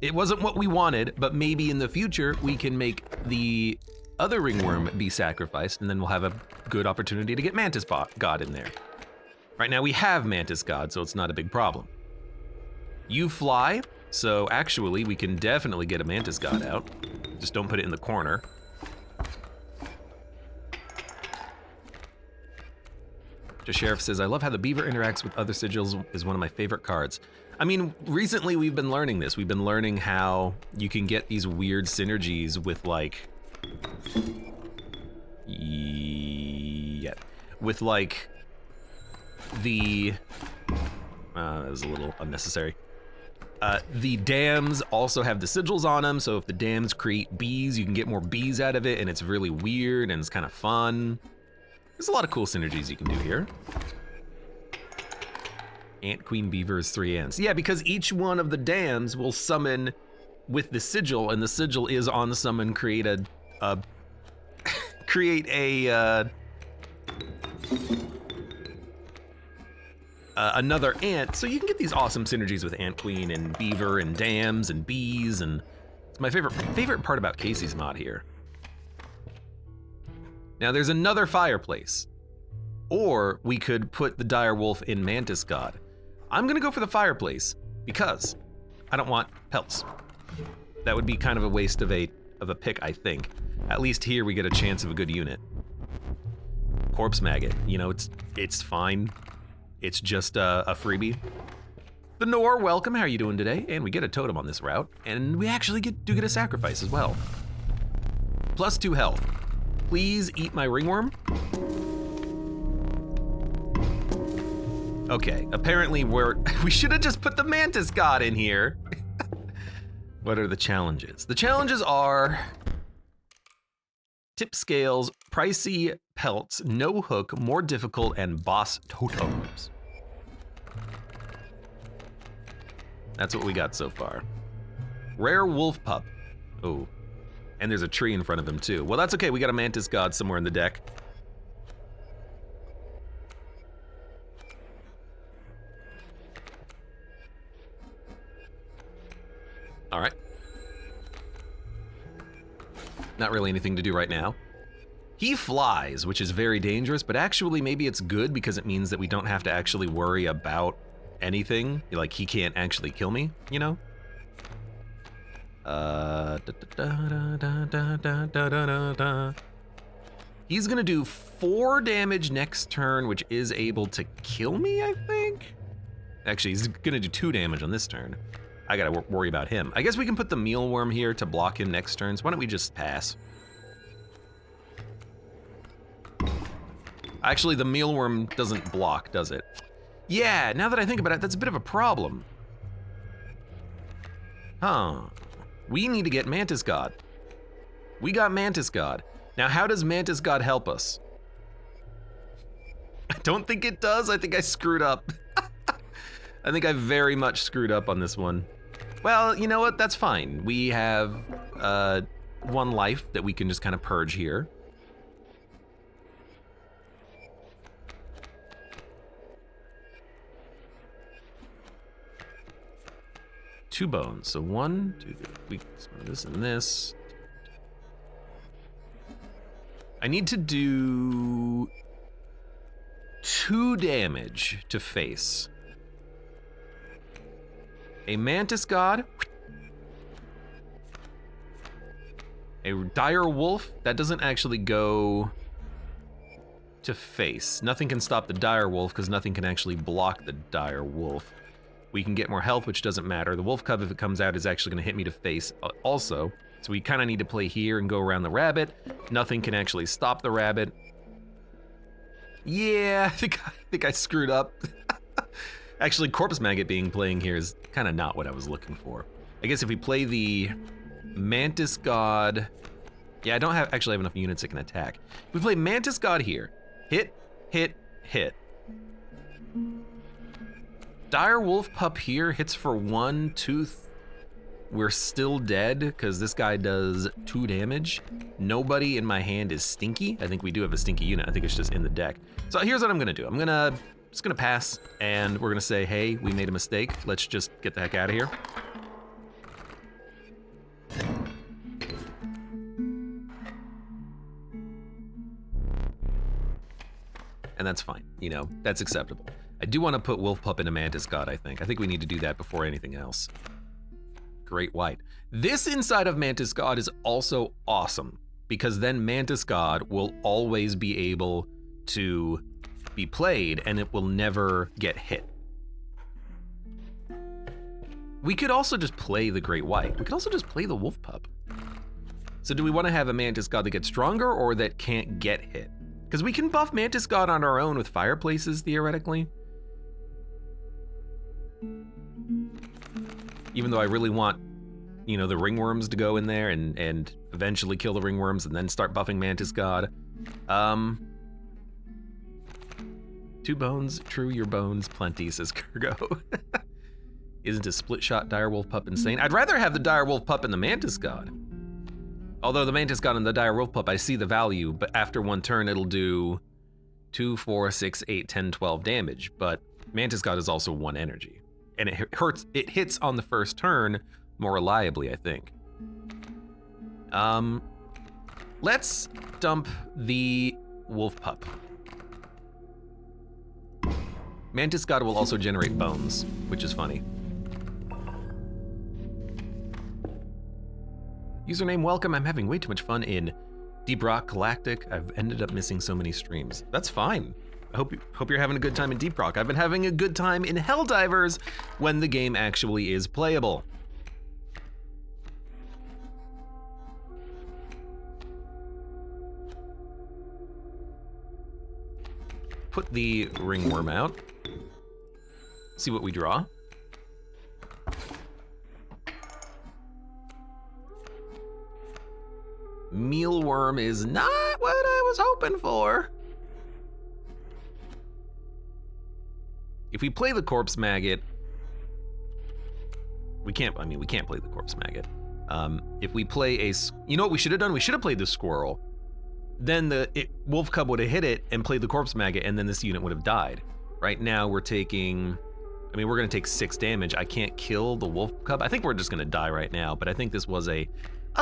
It wasn't what we wanted, but maybe in the future we can make the other ringworm be sacrificed, and then we'll have a good opportunity to get Mantis God in there. Right now we have Mantis God, so it's not a big problem. You fly, so actually we can definitely get a Mantis God out. Just don't put it in the corner. The Sheriff says, I love how the beaver interacts with other sigils, is one of my favorite cards. I mean, recently we've been learning this. We've been learning how you can get these weird synergies with like, with like the, that was a little unnecessary. The dams also have the sigils on them, so if the dams create bees, you can get more bees out of it, and it's really weird and it's kind of fun. There's a lot of cool synergies you can do here. Ant Queen Beaver is 3 ants. Yeah, because each one of the dams will summon with the sigil, and the sigil is on the summon create another ant, so you can get these awesome synergies with Ant Queen and Beaver and dams and bees, and it's my favorite part about Kaycee's mod here. Now there's another fireplace, or we could put the dire wolf in Mantis God. I'm gonna go for the fireplace because I don't want pelts. That would be kind of a waste of a pick, I think. At least here we get a chance of a good unit. Corpse maggot, you know, it's fine. It's just a freebie. The Nor, welcome, how are you doing today? And we get a totem on this route, and we actually do get a sacrifice as well. +2 health. Please eat my ringworm. Okay, apparently we should have just put the Mantis God in here. What are the challenges? The challenges are tip scales, pricey pelts, no hook, more difficult, and boss totems. That's what we got so far. Rare wolf pup. Oh, and there's a tree in front of him too. Well, that's okay, we got a Mantis God somewhere in the deck. All right. Not really anything to do right now. He flies, which is very dangerous, but actually maybe it's good because it means that we don't have to actually worry about anything. Like, he can't actually kill me, you know? He's gonna do 4 damage next turn, which is able to kill me, I think? Actually, he's gonna do 2 damage on this turn. I gotta worry about him. I guess we can put the mealworm here to block him next turn, so why don't we just pass? Actually, the mealworm doesn't block, does it? Yeah, now that I think about it, that's a bit of a problem. Huh. We need to get Mantis God. We got Mantis God. Now, how does Mantis God help us? I don't think it does. I think I screwed up. I think I very much screwed up on this one. Well, you know what? That's fine. We have 1 life that we can just kind of purge here. Two bones, so 1, 2, 3, this and this. I need to do 2 damage to face. A Mantis God. A dire wolf, that doesn't actually go to face. Nothing can stop the dire wolf because nothing can actually block the dire wolf. We can get more health, which doesn't matter. The wolf cub, if it comes out, is actually gonna hit me to face also. So we kinda need to play here and go around the rabbit. Nothing can actually stop the rabbit. Yeah, I think I screwed up. Actually, Corpse Maggot playing here is kinda not what I was looking for. I guess if we play the Mantis God, yeah, I don't actually have enough units that can attack. If we play Mantis God here, hit, hit, hit. Dire Wolf Pup here hits for 1 tooth. We're still dead because this guy does 2 damage. Nobody in my hand is stinky. I think we do have a stinky unit. I think it's just in the deck. So here's what I'm gonna do. I'm just gonna pass, and we're gonna say, hey, we made a mistake. Let's just get the heck out of here. and that's fine. You know, that's acceptable. I do want to put wolf pup into Mantis God, I think. I think we need to do that before anything else. Great white. This inside of Mantis God is also awesome, because then Mantis God will always be able to be played and it will never get hit. We could also just play the Great White. We could also just play the Wolf Pup. So do we want to have a Mantis God that gets stronger or that can't get hit? Because we can buff Mantis God on our own with fireplaces, theoretically. Even though I really want, you know, the ringworms to go in there and eventually kill the ringworms and then start buffing Mantis God. 2 bones, true your bones, plenty, says Kurgo. Isn't a split shot Direwolf Pup insane? I'd rather have the Direwolf Pup and the Mantis God. Although the Mantis God and the Direwolf Pup, I see the value, but after 1 turn it'll do 2, 4, 6, 8, 10, 12 damage. But Mantis God is also 1 energy. And it hits on the first turn more reliably, I think. Let's dump the Wolf Pup. Mantis God will also generate bones, which is funny. Username welcome, I'm having way too much fun in Deep Rock Galactic. I've ended up missing so many streams. That's fine. I hope you're having a good time in Deep Rock. I've been having a good time in Helldivers when the game actually is playable. Put the ringworm out. See what we draw. Mealworm is not what I was hoping for. If we play the corpse maggot, we can't play the corpse maggot. If we play you know what we should have done? We should have played the squirrel. Then the wolf cub would have hit it and played the corpse maggot, and then this unit would have died. Right now we're taking, we're gonna take 6 damage. I can't kill the wolf cub. I think we're just gonna die right now, but I think this was a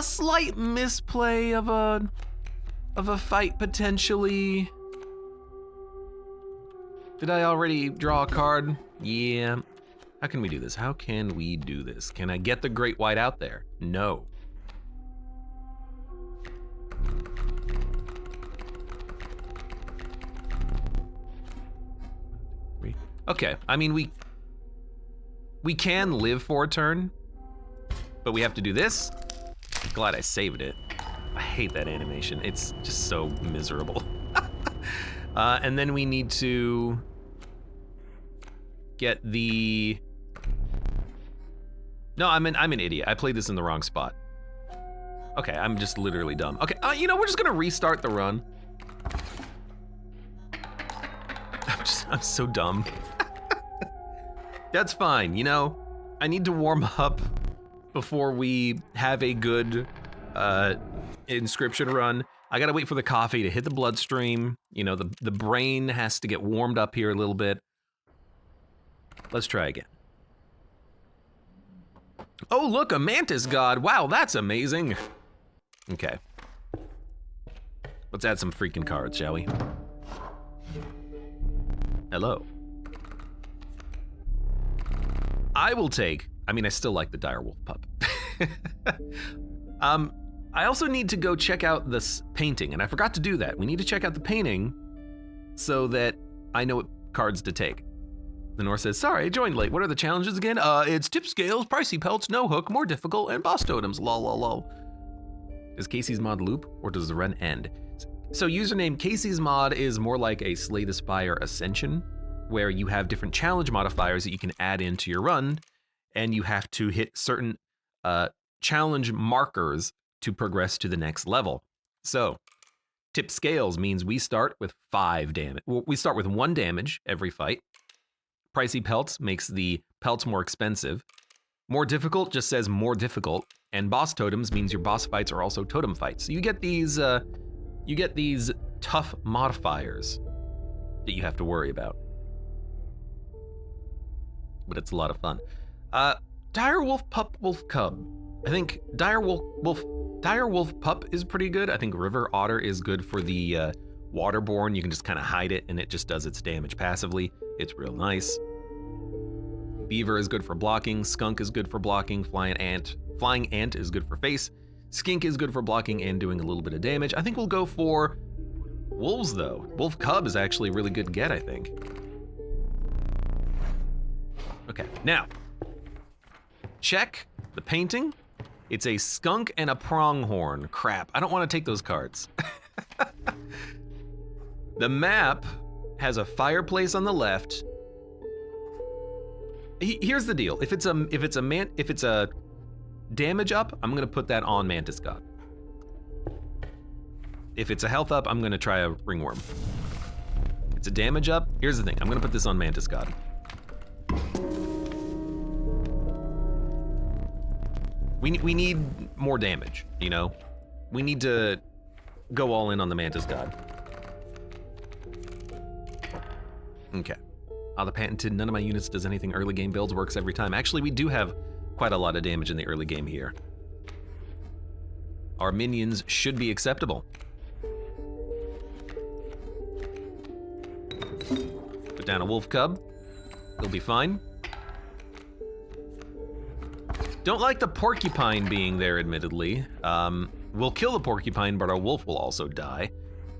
slight misplay of a fight potentially. Did I already draw a card? Yeah. How can we do this? How can we do this? Can I get the Great White out there? No. Okay, we can live for a turn, but we have to do this. I'm glad I saved it. I hate that animation. It's just so miserable. And then we need to get the... No, I'm an idiot. I played this in the wrong spot. Okay, I'm just literally dumb. Okay, we're just gonna restart the run. I'm so dumb. That's fine, I need to warm up before we have a good Inscryption run. I gotta wait for the coffee to hit the bloodstream. The brain has to get warmed up here a little bit. Let's try again. Oh, look, a Mantis God. Wow, that's amazing. Okay. Let's add some freaking cards, shall we? Hello. I will take, I still like the Direwolf Pup. I also need to go check out this painting, and I forgot to do that. We need to check out the painting so that I know what cards to take. The North says, sorry, I joined late. What are the challenges again? It's tip scales, pricey pelts, no hook, more difficult, and boss totems, lol, lol, lol. Does Kaycee's mod loop, or does the run end? So username Kaycee's mod is more like a Slay the Spire Ascension, where you have different challenge modifiers that you can add into your run, and you have to hit certain challenge markers to progress to the next level. So, tip scales means we start with 5 damage. Well, we start with 1 damage every fight. Pricey pelts makes the pelts more expensive. More difficult just says more difficult. And boss totems means your boss fights are also totem fights. So you get these tough modifiers that you have to worry about. But it's a lot of fun. Direwolf Pup Wolf Cub. I think Direwolf Pup is pretty good. I think River Otter is good for the waterborne, you can just kind of hide it and it just does its damage passively. It's real nice. Beaver is good for blocking. Skunk is good for blocking. Flying ant is good for face. Skink is good for blocking and doing a little bit of damage. I think we'll go for wolves though. Wolf cub is actually a really good get, I think. Okay, now, check the painting. It's a skunk and a pronghorn. Crap, I don't want to take those cards. The map has a fireplace on the left. Here's the deal. If it's a damage up, I'm gonna put that on Mantis God. If it's a health up, I'm gonna try a ringworm. It's a damage up. Here's the thing. I'm gonna put this on Mantis God. We need more damage, you know? We need to go all in on the Mantis God. Okay. The patented, none of my units does anything early game builds, works every time. Actually, we do have quite a lot of damage in the early game here. Our minions should be acceptable. Put down a wolf cub. He'll be fine. Don't like the porcupine being there, admittedly. We'll kill the porcupine, but our wolf will also die.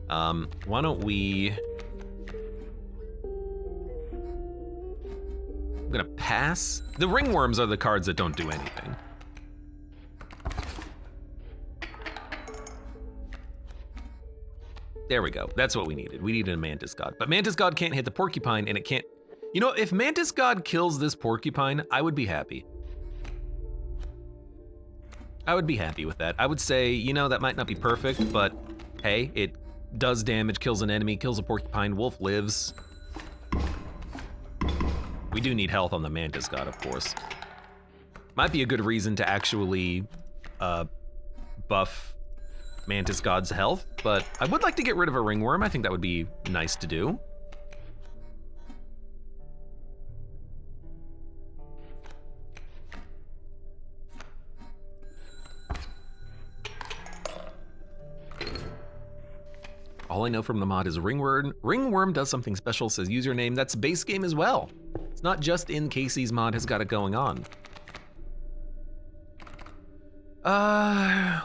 Why don't we... I'm gonna pass. The ringworms are the cards that don't do anything. There we go. That's what we needed. We needed a Mantis God. But Mantis God can't hit the porcupine, and it can't... You know, if Mantis God kills this porcupine, I would be happy. I would be happy with that. I would say, you know, that might not be perfect, but hey, it does damage, kills an enemy, kills a porcupine, wolf lives. We do need health on the Mantis God, of course. Might be a good reason to actually buff Mantis God's health, but I would like to get rid of a ringworm. I think that would be nice to do. All I know from the mod is ringworm. Ringworm does something special, says username. That's base game as well. It's not just in Kaycee's mod has got it going on.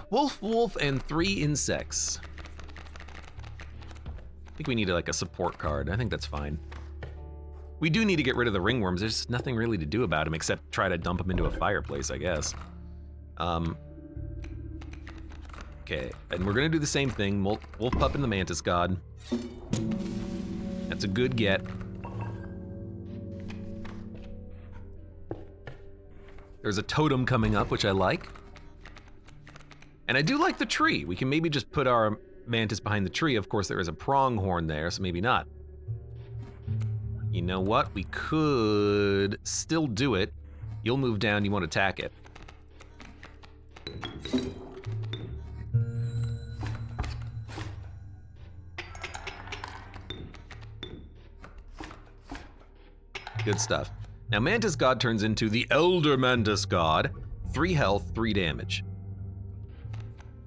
Wolf, and 3 insects. I think we need like a support card. I think that's fine. We do need to get rid of the ringworms. There's nothing really to do about them except try to dump them into a fireplace, I guess. Okay, and we're gonna do the same thing. Wolf pup and the Mantis God. That's a good get. There's a totem coming up, which I like. And I do like the tree. We can maybe just put our Mantis behind the tree. Of course, there is a pronghorn there, so maybe not. You know what? We could still do it. You'll move down, you won't attack it. Good stuff. Now Mantis God turns into the Elder Mantis God. 3 health, 3 damage.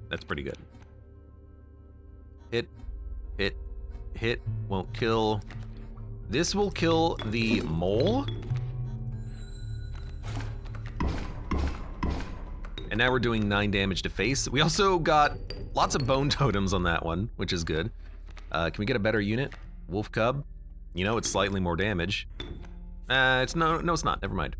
That's pretty good. Hit, won't kill. This will kill the mole. And now we're doing 9 damage to face. We also got lots of bone totems on that one, which is good. Can we get a better unit? Wolf Cub. You know, it's slightly more damage. No, it's not. Never mind.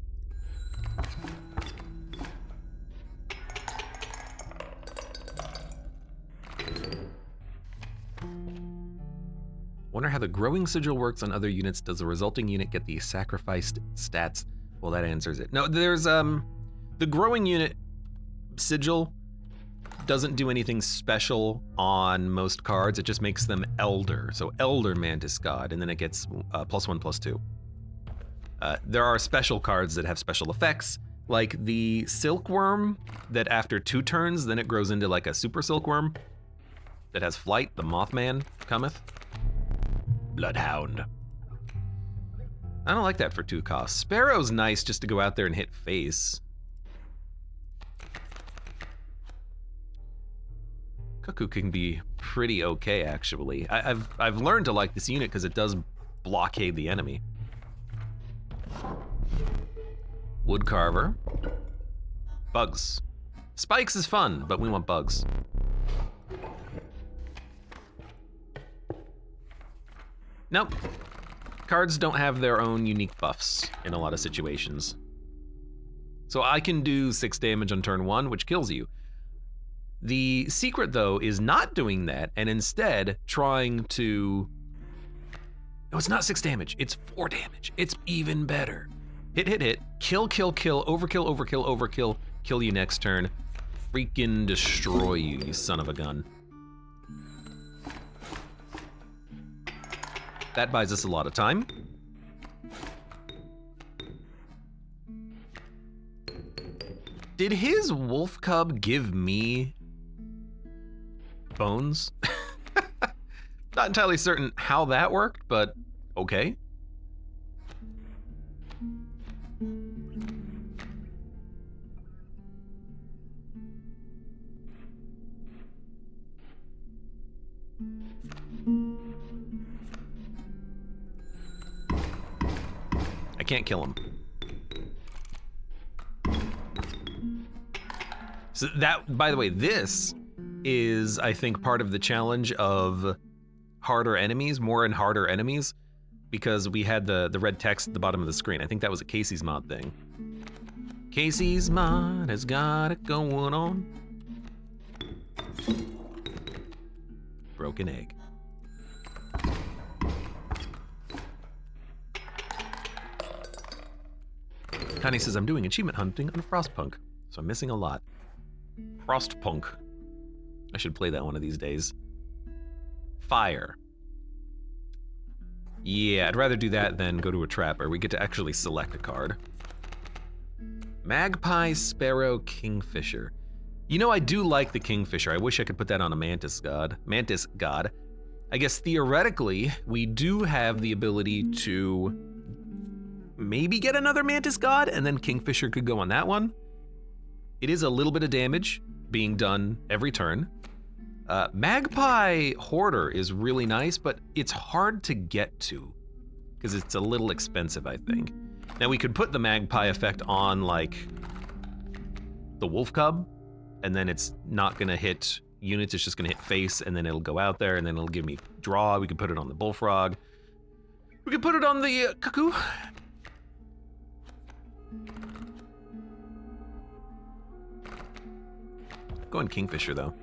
Wonder how the growing sigil works on other units. Does the resulting unit get the sacrificed stats? Well, that answers it. No, there's the growing unit sigil doesn't do anything special on most cards. It just makes them elder. So Elder Mantis God, and then it gets +1/+2. There are special cards that have special effects, like the silkworm that after 2 turns, then it grows into like a super silkworm that has flight, the Mothman cometh. Bloodhound. I don't like that for 2 costs. Sparrow's nice just to go out there and hit face. Cuckoo can be pretty okay, actually. I've learned to like this unit because it does blockade the enemy. Woodcarver. Bugs. Spikes is fun, but we want bugs. Nope. Cards don't have their own unique buffs in a lot of situations. So I can do 6 damage on turn 1, which kills you. The secret, though, is not doing that, and instead trying to... No, it's not 6 damage, it's 4 damage. It's even better. Hit, hit, hit, kill, kill, kill, overkill, overkill, overkill, kill you next turn. Freaking destroy you, you son of a gun. That buys us a lot of time. Did his wolf cub give me bones? Not entirely certain how that worked, but okay. I can't kill him. So that, by the way, this is, I think, part of the challenge of harder enemies, more and harder enemies, because we had the red text at the bottom of the screen. I think that was a Kaycee's mod thing. Kaycee's mod has got it going on. Broken egg. Connie says, I'm doing achievement hunting on Frostpunk, so I'm missing a lot. Frostpunk. I should play that one of these days. Fire. Yeah, I'd rather do that than go to a trap where we get to actually select a card. Magpie, Sparrow, Kingfisher. You know, I do like the Kingfisher. I wish I could put that on a Mantis God. Mantis God. I guess theoretically, we do have the ability to maybe get another Mantis God, and then Kingfisher could go on that one. It is a little bit of damage being done every turn. Magpie Hoarder is really nice, but it's hard to get to because it's a little expensive, I think. Now we could put the Magpie effect on like the Wolf Cub, and then it's not gonna hit units, it's just gonna hit face, and then it'll go out there, and then it'll give me draw. We could put it on the Bullfrog. We could put it on the Cuckoo. Go on Kingfisher, though.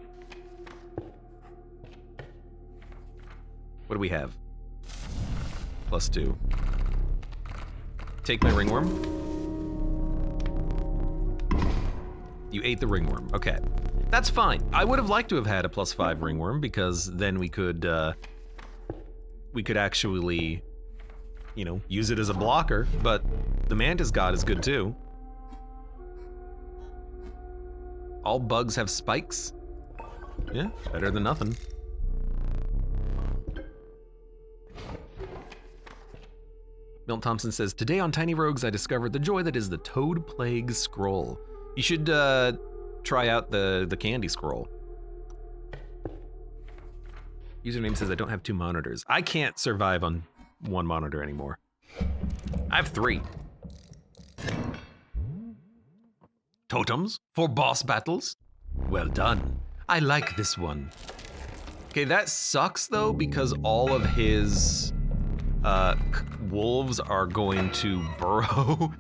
What do we have? +2. Take my ringworm. You ate the ringworm. Okay. That's fine. I would have liked to have had a +5 ringworm because then we could actually, you know, use it as a blocker, but the Mantis God is good too. All bugs have spikes? Yeah, better than nothing. Milton Thompson says, today on Tiny Rogues I discovered the joy that is the Toad Plague Scroll. You should try out the candy scroll. Username says I don't have 2 monitors. I can't survive on 1 monitor anymore. I have 3. Totems for boss battles? Well done. I like this one. Okay, that sucks though, because all of his wolves are going to burrow.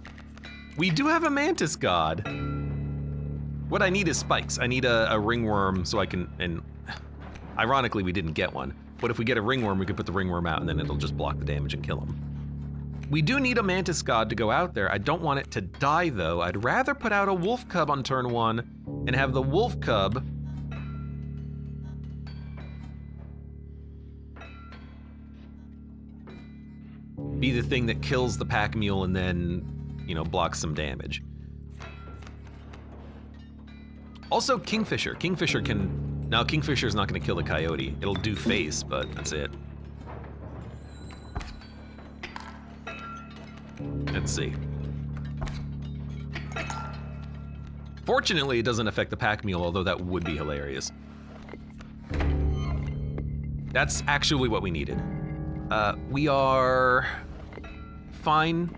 We do have a Mantis God. What I need is spikes. I need a ringworm so I can, and ironically we didn't get one, but if we get a ringworm, we could put the ringworm out and then it'll just block the damage and kill him. We do need a Mantis God to go out there. I don't want it to die though. I'd rather put out a Wolf Cub on turn 1 and have the Wolf Cub be the thing that kills the pack mule and then, you know, blocks some damage. Also Kingfisher. Kingfisher can, now Kingfisher's not gonna kill the coyote. It'll do face, but that's it. Let's see. Fortunately, it doesn't affect the pack mule, although that would be hilarious. That's actually what we needed. We are fine.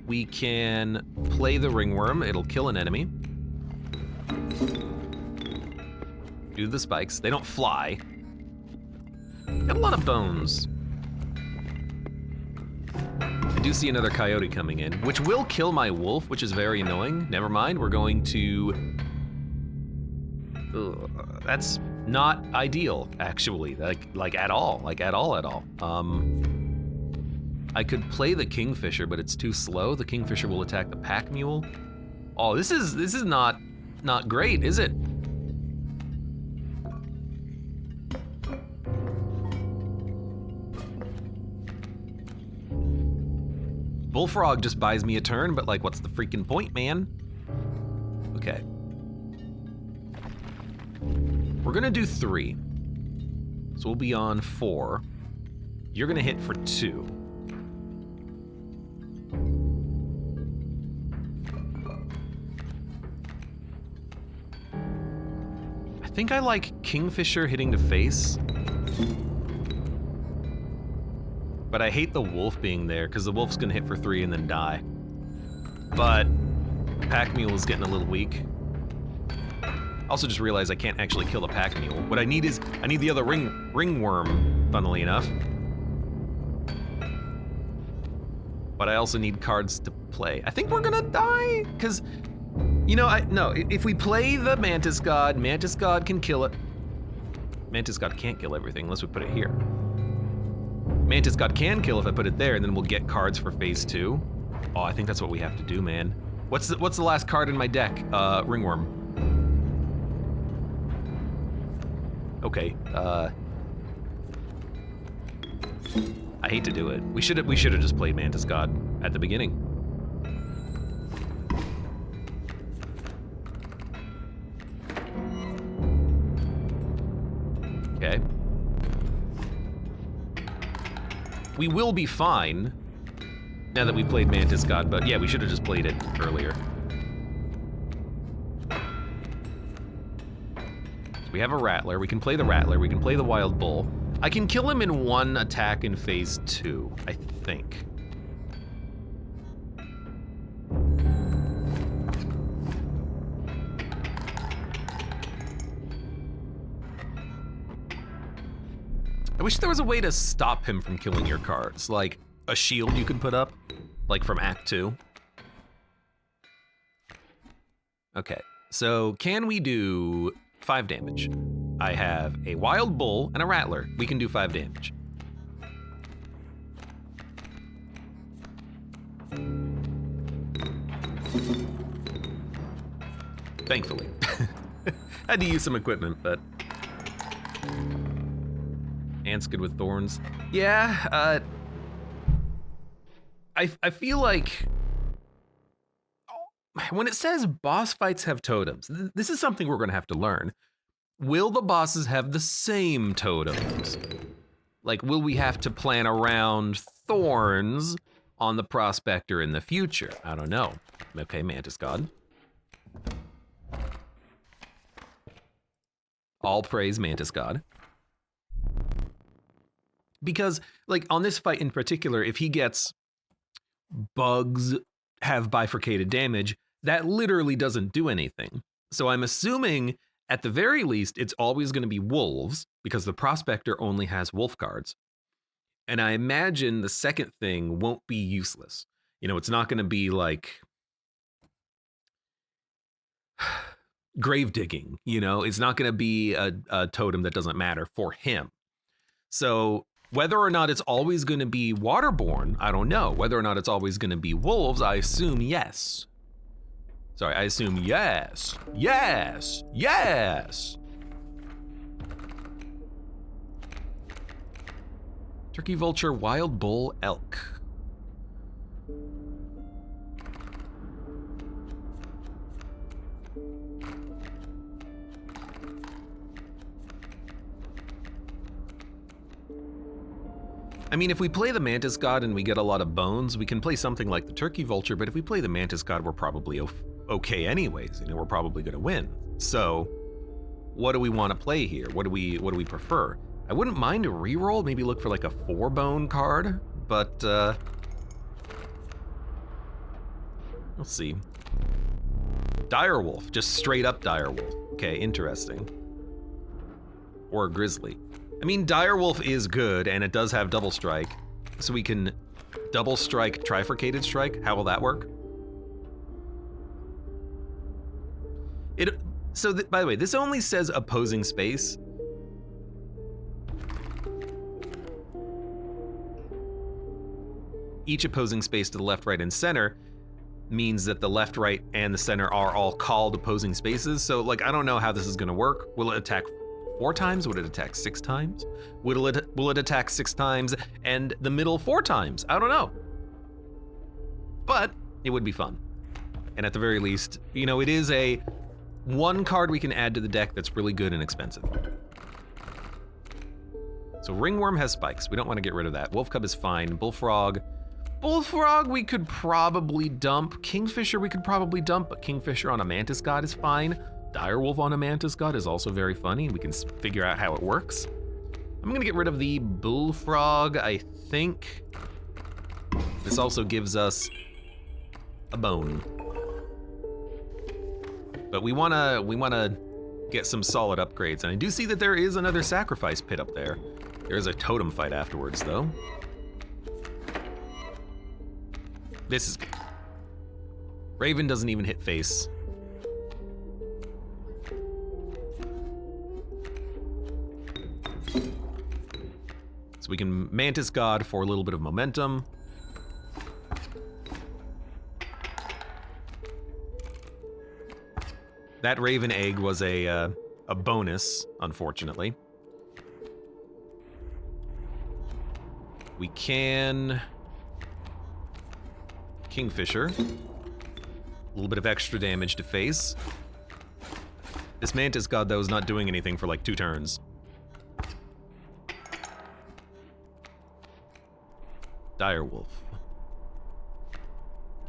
We can play the ringworm. It'll kill an enemy. Do the spikes. They don't fly. Got a lot of bones. I do see another coyote coming in, which will kill my wolf, which is very annoying. Never mind, we're going to... that's not ideal, actually. Like at all. I could play the kingfisher, but it's too slow. The kingfisher will attack the pack mule. Oh, this is not great, is it? Bullfrog just buys me a turn, but like, what's the freaking point, man? Okay. We're gonna do 3. So we'll be on 4. You're gonna hit for 2. I think I like Kingfisher hitting the face. But I hate the wolf being there, because the wolf's gonna hit for 3 and then die. But pack mule is getting a little weak. Also just realized I can't actually kill the pack mule. What I need is, I need the other ringworm, funnily enough. But I also need cards to play. I think we're gonna die, because, you know, no, if we play the Mantis God can kill it. Mantis God can't kill everything unless we put it here. Mantis God can kill if I put it there, and then we'll get cards for phase 2. Oh, I think that's what we have to do, man. What's the last card in my deck? Ringworm. Okay. I hate to do it. We should have just played Mantis God at the beginning. Okay. We will be fine now that we played Mantis God, but yeah, we should have just played it earlier. So we have a Rattler. We can play the Rattler. We can play the Wild Bull. I can kill him in 1 attack in phase 2, I think. I wish there was a way to stop him from killing your cards, like a shield you could put up, like from Act 2. Okay, so can we do 5 damage? I have a Wild Bull and a Rattler. We can do 5 damage. Thankfully. Had to use some equipment, but... Ant's good with thorns. Yeah, I feel like when it says boss fights have totems, this is something we're gonna have to learn. Will the bosses have the same totems? Like, will we have to plan around thorns on the prospector in the future? I don't know. Okay, Mantis God. All praise Mantis God. Because, like, on this fight in particular, if he gets bugs have bifurcated damage, that literally doesn't do anything. So I'm assuming, at the very least, it's always going to be wolves, because the prospector only has wolf cards. And I imagine the second thing won't be useless. You know, it's not going to be like grave digging, you know? It's not going to be a totem that doesn't matter for him. So whether or not it's always going to be waterborne, I don't know. Whether or not it's always going to be wolves, I assume yes. Sorry, I assume yes. Yes! Yes! Turkey, vulture, wild bull, elk. I mean, if we play the Mantis God and we get a lot of bones, we can play something like the Turkey Vulture, but if we play the Mantis God, we're probably okay anyways. You know, we're probably gonna win. So, what do we want to play here? What do we prefer? I wouldn't mind a reroll, maybe look for like a 4-bone card, but we'll see. Direwolf, just straight up direwolf. Okay, interesting. Or a grizzly. I mean, direwolf is good, and it does have double strike, so we can double strike, trifurcated strike. How will that work? By the way, this only says opposing space. Each opposing space to the left, right, and center means that the left, right, and the center are all called opposing spaces. So, like, I don't know how this is gonna work. Will it attack 4 times? Would it attack 6 times? Will it attack 6 times and the middle 4 times? I don't know. But it would be fun. And at the very least, you know, it is a 1 card we can add to the deck that's really good and expensive. So Ringworm has spikes. We don't want to get rid of that. Wolf Cub is fine. Bullfrog we could probably dump. Kingfisher we could probably dump, but Kingfisher on a Mantis God is fine. Direwolf on a Mantis God is also very funny. We can figure out how it works. I'm gonna get rid of the Bullfrog, I think. This also gives us a bone. But we wanna get some solid upgrades, and I do see that there is another sacrifice pit up there. There's a totem fight afterwards, though. This is good. Raven doesn't even hit face. So we can Mantis God for a little bit of momentum. That Raven egg was a bonus, unfortunately. We can Kingfisher. A little bit of extra damage to face. This Mantis God, though, is not doing anything for like 2 turns. Direwolf.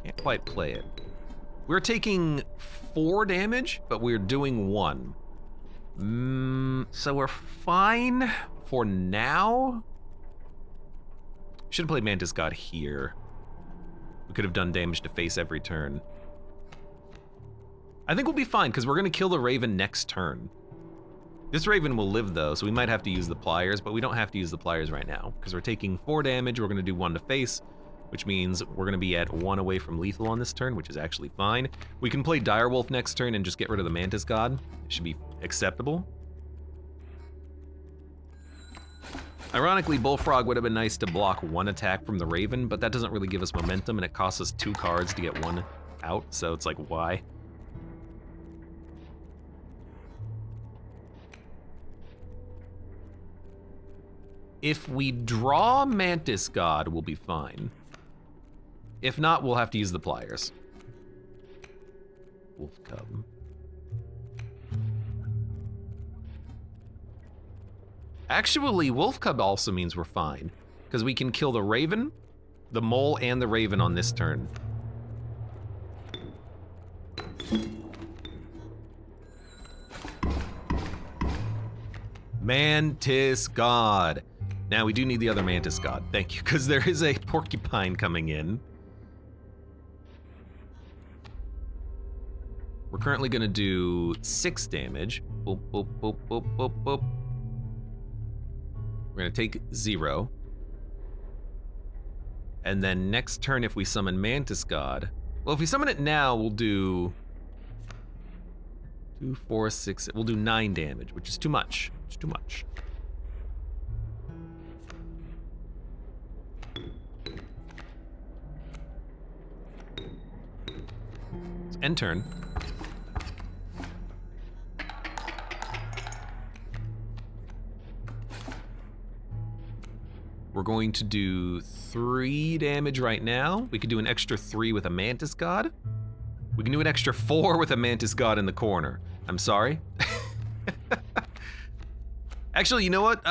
Can't quite play it. We're taking 4 damage, but we're doing 1. So we're fine for now. Should have played Mantis God here. We could have done damage to face every turn. I think we'll be fine, because we're going to kill the Raven next turn. This Raven will live, though, so we might have to use the pliers, but we don't have to use the pliers right now, because we're taking 4 damage, we're going to do 1 to face, which means we're going to be at 1 away from lethal on this turn, which is actually fine. We can play Direwolf next turn and just get rid of the Mantis God. It should be acceptable. Ironically, Bullfrog would have been nice to block 1 attack from the Raven, but that doesn't really give us momentum, and it costs us 2 cards to get 1 out, so it's like, why? If we draw Mantis God, we'll be fine. If not, we'll have to use the pliers. Wolf Cub. Actually, Wolf Cub also means we're fine, because we can kill the Raven, the Mole, and the Raven on this turn. Mantis God. Now we do need the other Mantis God, thank you, because there is a Porcupine coming in. We're currently gonna do 6 damage. Boop, boop, boop, boop, boop, boop. We're gonna take 0. And then next turn, if we summon Mantis God, well, if we summon it now, we'll do 2, 4, 6, we'll do 9 damage, which is too much. It's too much. End turn. We're going to do 3 damage right now. We could do an extra 3 with a Mantis God. We can do an extra 4 with a Mantis God in the corner. I'm sorry. Actually, you know what?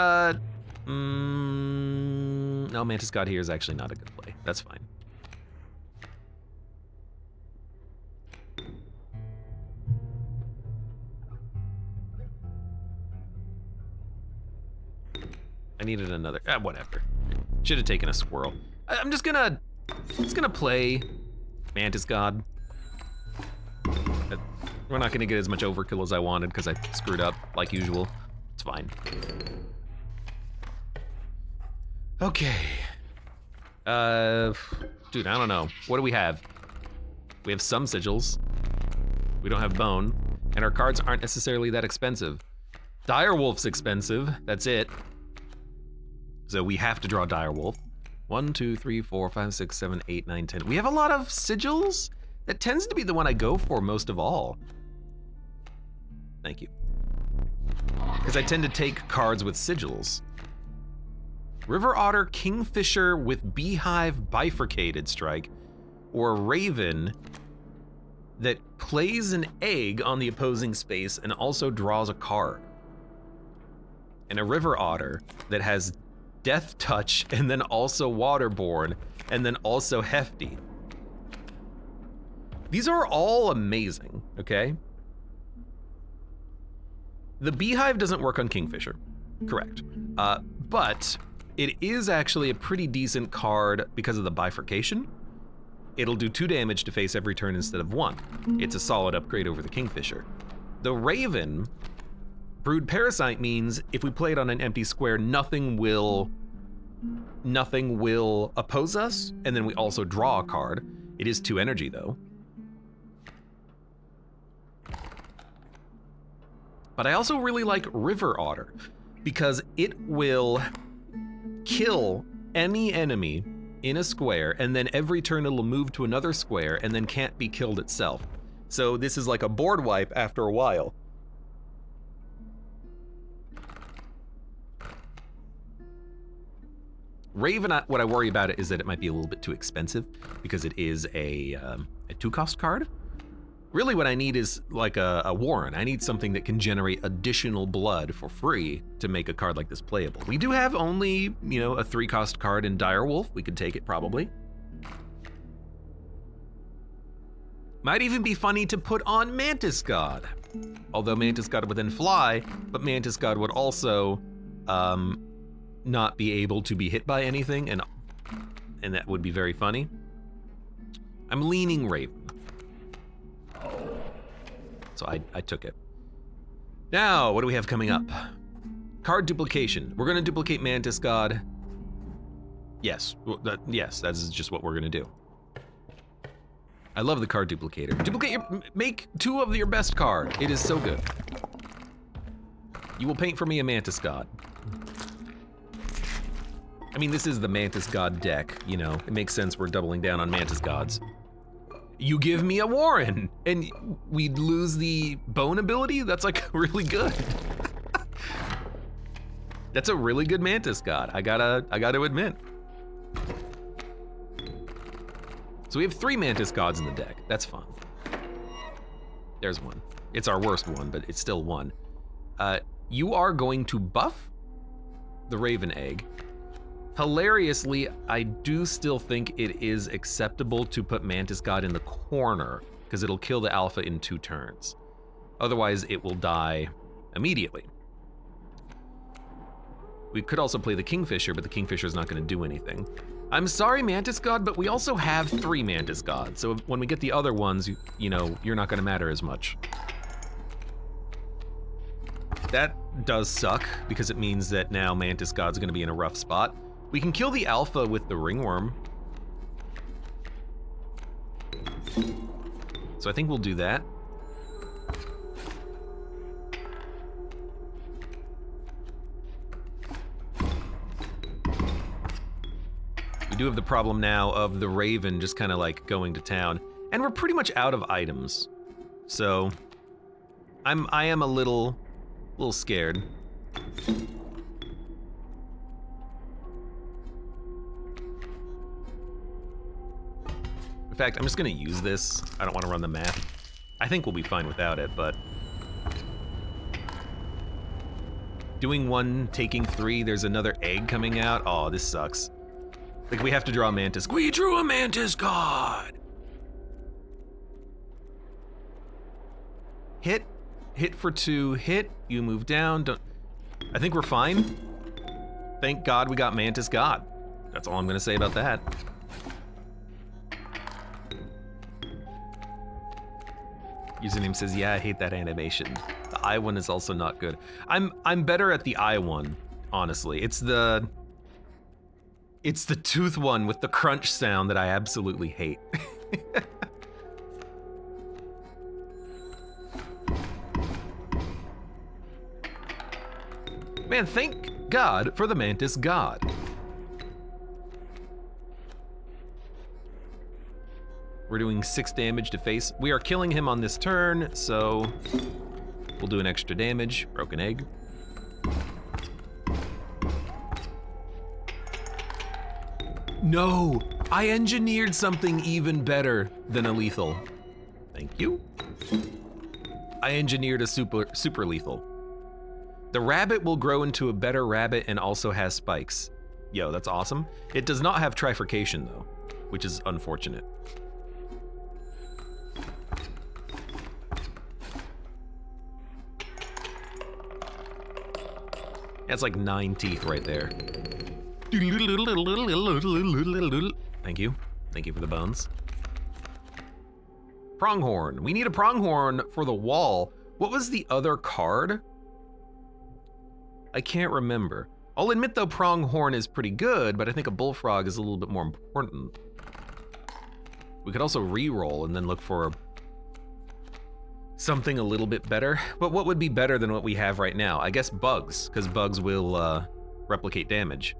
No, Mantis God here is actually not a good play. That's fine. I needed another, whatever. Should have taken a squirrel. I'm just gonna play Mantis God. We're not gonna get as much overkill as I wanted because I screwed up like usual. It's fine. Okay. Dude, I don't know. What do we have? We have some sigils. We don't have bone, and our cards aren't necessarily that expensive. Direwolf's expensive, that's it. So we have to draw Direwolf. 1, 2, 3, 4, 5, 6, 7, 8, 9, 10. We have a lot of sigils. That tends to be the one I go for most of all. Thank you. Because I tend to take cards with sigils. River Otter, Kingfisher with Beehive Bifurcated Strike, or Raven that plays an egg on the opposing space and also draws a card. And a River Otter that has Death Touch and then also Waterborne and then also Hefty. These are all amazing, okay? The Beehive doesn't work on Kingfisher, correct. But it is actually a pretty decent card because of the bifurcation. It'll do 2 damage to face every turn instead of 1. It's a solid upgrade over the Kingfisher. The Raven, Brood Parasite means if we play it on an empty square, nothing will oppose us, and then we also draw a card. It is 2 energy though. But I also really like River Otter because it will kill any enemy in a square, and then every turn it'll move to another square and then can't be killed itself. So this is like a board wipe after a while. Raven, what I worry about it is that it might be a little bit too expensive because it is a 2-cost card. Really what I need is like a Warren. I need something that can generate additional blood for free to make a card like this playable. We do have only, a 3-cost card in Direwolf. We could take it probably. Might even be funny to put on Mantis God. Although Mantis God would then fly, but Mantis God would also not be able to be hit by anything, and that would be very funny. I'm leaning Raven. So I took it. Now, what do we have coming up? Card duplication. We're gonna duplicate Mantis God. Yes, that's just what we're gonna do. I love the card duplicator. Make 2 of your best card. It is so good. You will paint for me a Mantis God. I mean, this is the Mantis God deck, it makes sense we're doubling down on Mantis Gods. You give me a Warren, and we'd lose the bone ability? That's like really good. That's a really good Mantis God, I gotta admit. So we have 3 Mantis Gods in the deck, that's fun. There's one. It's our worst one, but it's still one. You are going to buff the Raven Egg. Hilariously, I do still think it is acceptable to put Mantis God in the corner because it'll kill the alpha in 2 turns. Otherwise, it will die immediately. We could also play the Kingfisher, but the Kingfisher is not going to do anything. I'm sorry, Mantis God, but we also have 3 Mantis Gods, so when we get the other ones, you're not going to matter as much. That does suck because it means that now Mantis God's going to be in a rough spot. We can kill the alpha with the ringworm. So I think we'll do that. We do have the problem now of the Raven just kind of like going to town, and we're pretty much out of items. So I am a little scared. In fact, I'm just gonna use this. I don't want to run the math. I think we'll be fine without it, but doing 1, taking 3, there's another egg coming out. Oh, this sucks. Like, we have to draw a Mantis. We drew a Mantis God! Hit for 2, hit, you move down, don't... I think we're fine. Thank God we got Mantis God. That's all I'm gonna say about that. Username says, yeah, I hate that animation. The eye one is also not good. I'm better at the eye one, honestly. It's the tooth one with the crunch sound that I absolutely hate. Man, thank God for the Mantis God. We're doing 6 damage to face. We are killing him on this turn, so we'll do an extra damage. Broken egg. No, I engineered something even better than a lethal. Thank you. I engineered a super lethal. The rabbit will grow into a better rabbit and also has spikes. Yo, that's awesome. It does not have trifurcation though, which is unfortunate. That's like 9 teeth right there. Thank you. Thank you for the bones. Pronghorn. We need a pronghorn for the wall. What was the other card? I can't remember. I'll admit though, pronghorn is pretty good, but I think a bullfrog is a little bit more important. We could also re-roll and then look for something a little bit better. But what would be better than what we have right now? I guess bugs, because bugs will replicate damage.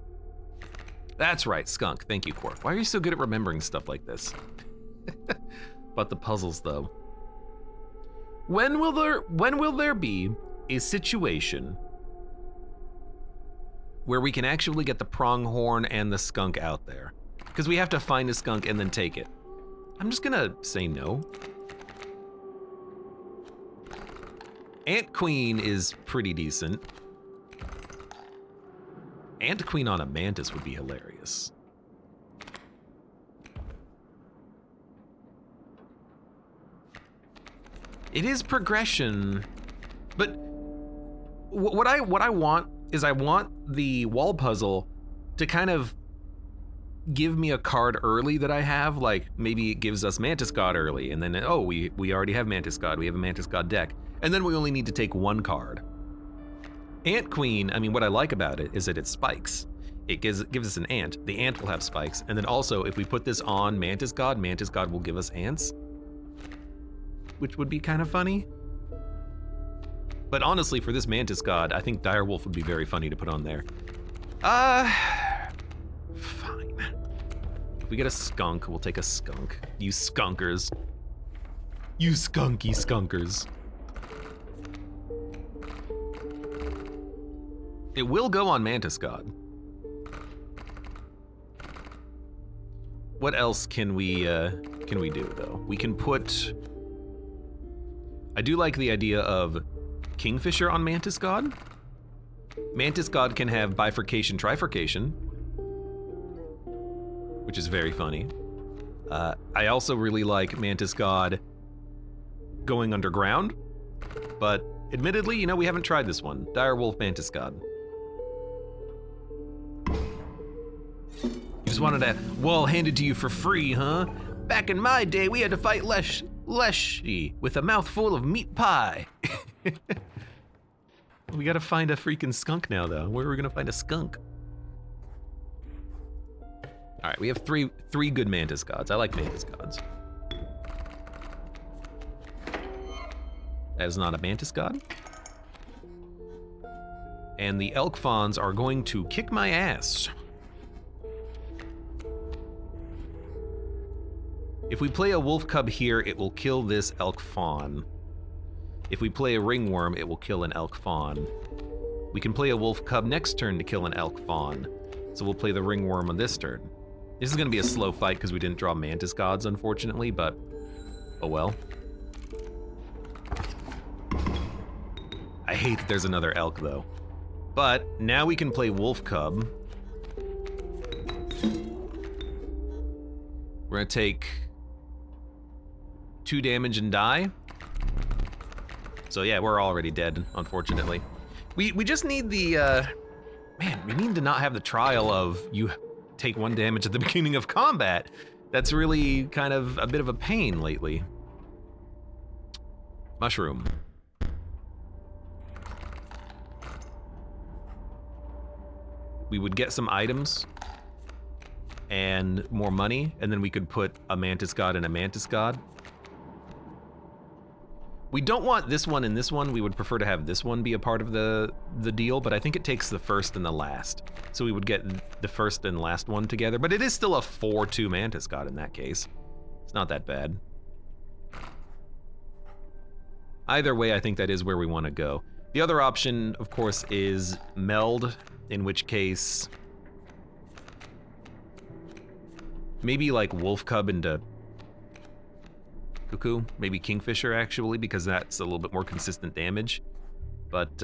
That's right, skunk. Thank you, Quark. Why are you so good at remembering stuff like this? But the puzzles, though. When will there be a situation where we can actually get the pronghorn and the skunk out there? Because we have to find a skunk and then take it. I'm just gonna say no. Ant Queen is pretty decent. Ant Queen on a Mantis would be hilarious. It is progression, but what I want is I want the wall puzzle to kind of give me a card early that I have, like maybe it gives us Mantis God early, and then, oh, we already have Mantis God, we have a Mantis God deck, and then we only need to take 1 card. Ant Queen, I mean, what I like about it is that it spikes. It gives us an ant. The ant will have spikes, and then also if we put this on Mantis God will give us ants, which would be kind of funny. But honestly, for this Mantis God, I think Direwolf would be very funny to put on there. Fine. If we get a skunk, we'll take a skunk. You skunkers. You skunky skunkers. It will go on Mantis God. What else can we do though? We can put, I do like the idea of Kingfisher on Mantis God. Mantis God can have bifurcation, trifurcation, which is very funny. I also really like Mantis God going underground, but admittedly, you know, we haven't tried this one. Direwolf Mantis God. You just wanted a wall handed to you for free, huh? Back in my day, we had to fight Leshy with a mouthful of meat pie. We gotta find a freaking skunk now, though. Where are we gonna find a skunk? All right, we have three good Mantis Gods. I like Mantis Gods. That is not a Mantis God. And the Elk Fawns are going to kick my ass. If we play a Wolf Cub here, it will kill this Elk Fawn. If we play a Ringworm, it will kill an Elk Fawn. We can play a Wolf Cub next turn to kill an Elk Fawn. So we'll play the Ringworm on this turn. This is gonna be a slow fight because we didn't draw Mantis Gods, unfortunately, but oh well. I hate that there's another elk though. But now we can play Wolf Cub. We're gonna take 2 damage and die. So yeah, we're already dead, unfortunately. We just need the Man, we need to not have the trial of you take 1 damage at the beginning of combat. That's really kind of a bit of a pain lately. Mushroom. We would get some items and more money, and then we could put a Mantis God and a Mantis God. We don't want this one and this one. We would prefer to have this one be a part of the deal, but I think it takes the first and the last. So we would get the first and last one together, but it is still a 4/2 Mantis God in that case. It's not that bad. Either way, I think that is where we want to go. The other option, of course, is meld, in which case maybe like wolf cub into cuckoo, maybe kingfisher actually, because that's a little bit more consistent damage. But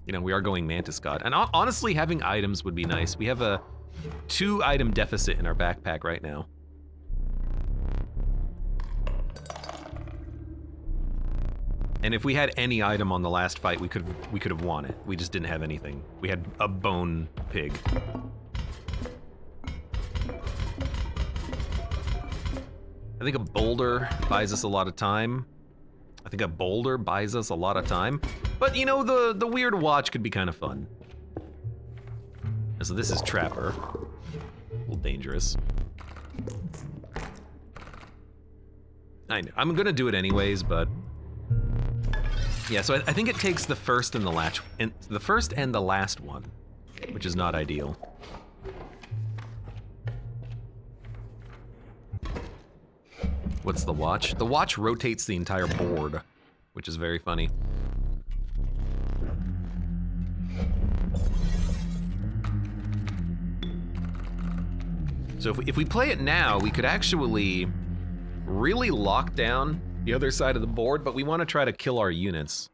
you know, we are going Mantis God, and honestly, having items would be nice. We have a 2-item deficit in our backpack right now. And if we had any item on the last fight, we could have won it. We just didn't have anything. We had a bone pig. I think a boulder buys us a lot of time. But you know, the weird watch could be kind of fun. So this is Trapper. A little dangerous. I know, I'm gonna do it anyways, but yeah, so I think it takes the first and the last one, which is not ideal. What's the watch? The watch rotates the entire board, which is very funny. So if we play it now, we could actually really lock down the other side of the board, but we want to try to kill our units.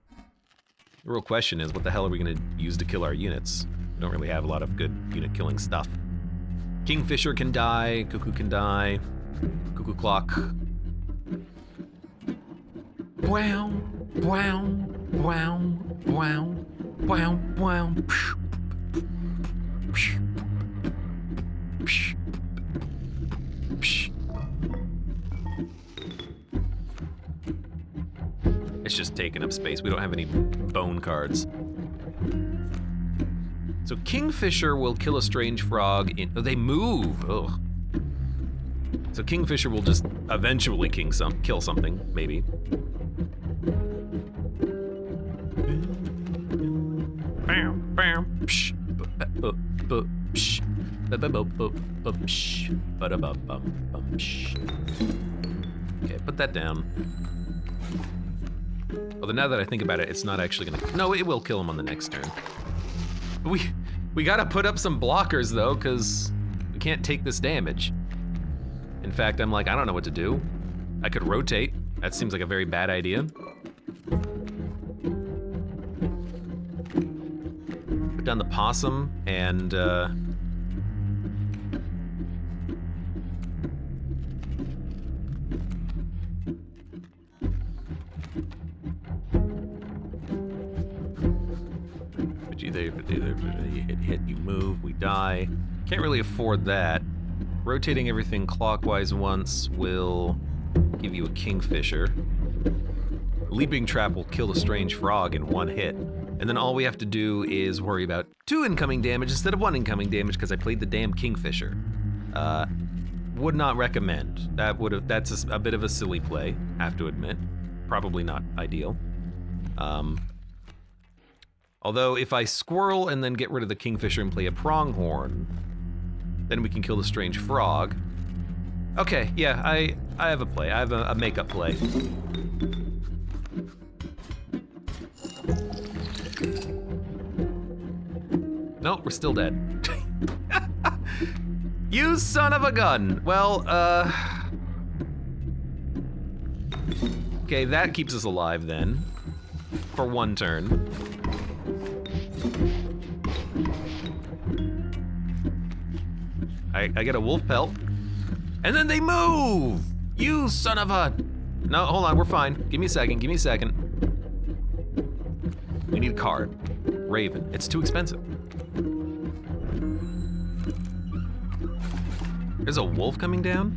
The real question is, what the hell are we going to use to kill our units? We don't really have a lot of good unit killing stuff. Kingfisher can die, cuckoo can die, cuckoo clock. Wow, wow, wow, wow, wow, wow. It's just taking up space. We don't have any bone cards. So Kingfisher will kill a strange frog in... Oh, they move. Ugh. So Kingfisher will just eventually kill something, maybe. Okay, put that down. Although now that I think about it, it's not actually gonna... No, it will kill him on the next turn. But we gotta put up some blockers though, because we can't take this damage. In fact, I'm like, I don't know what to do. I could rotate. That seems like a very bad idea. Put down the possum and you hit, you move, we die. Can't really afford that. Rotating everything clockwise once will give you a Kingfisher. Leaping Trap will kill a strange frog in 1 hit. And then all we have to do is worry about 2 incoming damage instead of 1 incoming damage because I played the damn Kingfisher. Would not recommend. That's a bit of a silly play, have to admit. Probably not ideal. Although if I squirrel and then get rid of the Kingfisher and play a pronghorn, then we can kill the strange frog. Okay, yeah, I have a play. I have a makeup play. Nope, we're still dead. You son of a gun. Well, okay, that keeps us alive then. For 1 turn. I get a wolf pelt. And then they move! You son of a... No, hold on, we're fine. Give me a second. We need a card. Raven. It's too expensive. There's a wolf coming down.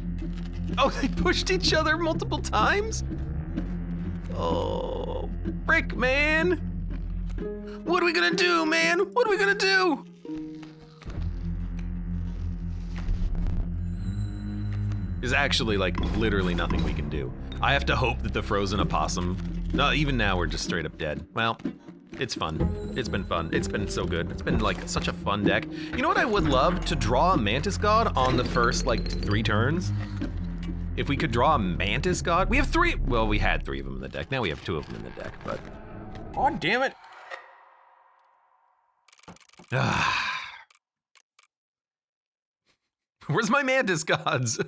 Oh, they pushed each other multiple times? Oh, frick, man. What are we gonna do, man? What are we gonna do? There's actually like literally nothing we can do. I have to hope that the frozen opossum, no, even now we're just straight up dead. Well, it's fun. It's been fun. It's been so good. It's been like such a fun deck. You know what I would love? To draw a Mantis God on the first like 3 turns. If we could draw a Mantis God, we have 3, well, we had 3 of them in the deck. Now we have 2 of them in the deck, but. God damn it. Where's my Mantis Gods?